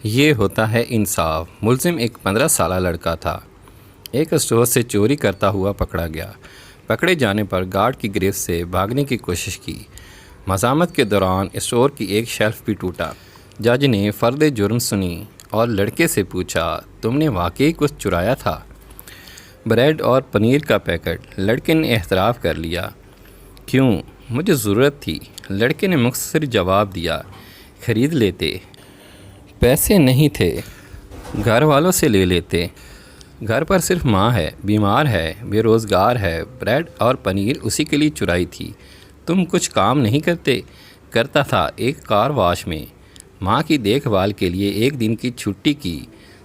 یہ ہوتا ہے انصاف۔ ملزم ایک 15 سالہ لڑکا تھا۔ ایک اسٹور سے چوری کرتا ہوا پکڑا گیا۔ پکڑے جانے پر گارڈ کی گرفت سے بھاگنے کی کوشش کی۔ مزاحمت کے دوران اسٹور کی ایک شیلف بھی ٹوٹا۔ جج نے فرد جرم سنی اور لڑکے سے پوچھا، تم نے واقعی کچھ چرایا تھا؟ بریڈ اور پنیر کا پیکٹ۔ لڑکے نے اعتراف کر لیا۔ کیوں؟ مجھے ضرورت تھی۔ لڑکے نے مختصر جواب دیا، خرید لیتے۔ پیسے نہیں تھے، گھر والوں سے لے لیتے۔ گھر پر صرف ماں ہے، بیمار ہے، بے روزگار ہے۔ بریڈ اور پنیر اسی کے لیے چرائی تھی۔ تم کچھ کام نہیں کرتے؟ کرتا تھا، ایک کار واش میں۔ ماں کی دیکھ بھال کے لیے ایک دن کی چھٹی کی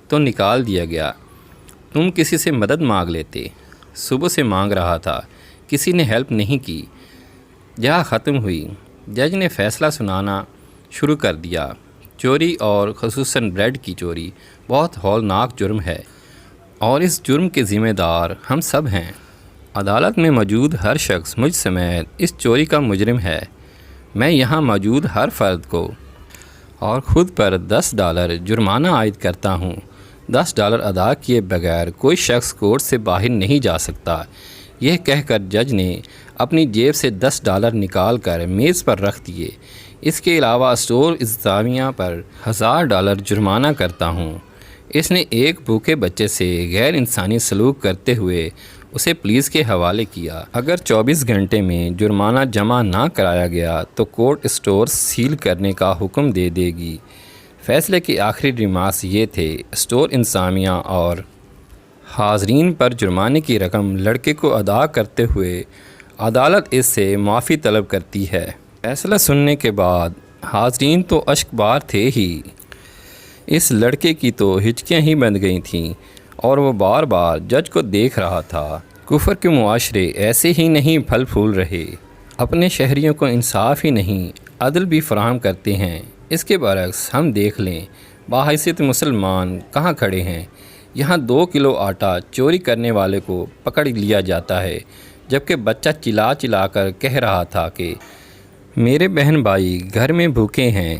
تو نکال دیا گیا۔ تم کسی سے مدد مانگ لیتے۔ صبح سے مانگ رہا تھا، کسی نے ہیلپ نہیں کی۔ جہاں ختم ہوئی۔ جج نے فیصلہ سنانا شروع کر دیا۔ چوری اور خصوصاً بریڈ کی چوری بہت ہولناک جرم ہے اور اس جرم کے ذمہ دار ہم سب ہیں۔ عدالت میں موجود ہر شخص مجھ سمیت اس چوری کا مجرم ہے۔ میں یہاں موجود ہر فرد کو اور خود پر $10 جرمانہ عائد کرتا ہوں۔ $10 ادا کیے بغیر کوئی شخص کورٹ سے باہر نہیں جا سکتا۔ یہ کہہ کر جج نے اپنی جیب سے $10 نکال کر میز پر رکھ دیے۔ اس کے علاوہ اسٹور انتظامیہ پر $1000 جرمانہ کرتا ہوں۔ اس نے ایک بھوکے بچے سے غیر انسانی سلوک کرتے ہوئے اسے پولیس کے حوالے کیا۔ اگر 24 گھنٹے میں جرمانہ جمع نہ کرایا گیا تو کورٹ اسٹور سیل کرنے کا حکم دے دے گی۔ فیصلے کے آخری ریمارکس یہ تھے، اسٹور انتظامیہ اور حاضرین پر جرمانے کی رقم لڑکے کو ادا کرتے ہوئے عدالت اس سے معافی طلب کرتی ہے۔ فیصلہ سننے کے بعد حاضرین تو اشک بار تھے ہی، اس لڑکے کی تو ہچکیاں ہی بند گئی تھیں اور وہ بار بار جج کو دیکھ رہا تھا۔ کفر کے معاشرے ایسے ہی نہیں پھل پھول رہے، اپنے شہریوں کو انصاف ہی نہیں عدل بھی فراہم کرتے ہیں۔ اس کے برعکس ہم دیکھ لیں، بحیثیت مسلمان کہاں کھڑے ہیں۔ یہاں 2 کلو آٹا چوری کرنے والے کو پکڑ لیا جاتا ہے، جبکہ بچہ چلا چلا کر کہہ رہا تھا کہ میرے بہن بھائی گھر میں بھوکے ہیں۔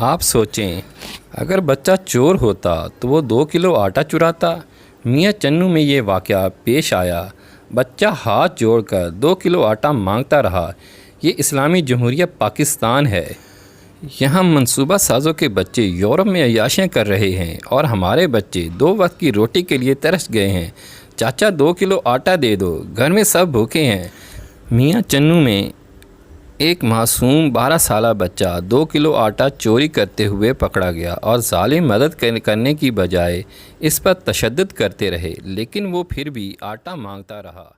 آپ سوچیں، اگر بچہ چور ہوتا تو وہ 2 کلو آٹا چراتا؟ میاں چنو میں یہ واقعہ پیش آیا۔ بچہ ہاتھ جوڑ کر 2 کلو آٹا مانگتا رہا۔ یہ اسلامی جمہوریہ پاکستان ہے۔ یہاں منصوبہ سازوں کے بچے یورپ میں عیاشیاں کر رہے ہیں اور ہمارے بچے 2 وقت کی روٹی کے لیے ترس گئے ہیں۔ چاچا 2 کلو آٹا دے دو، گھر میں سب بھوکے ہیں۔ میاں چنو میں ایک معصوم 12 سالہ بچہ 2 کلو آٹا چوری کرتے ہوئے پکڑا گیا اور ظالم مدد کرنے کی بجائے اس پر تشدد کرتے رہے، لیکن وہ پھر بھی آٹا مانگتا رہا۔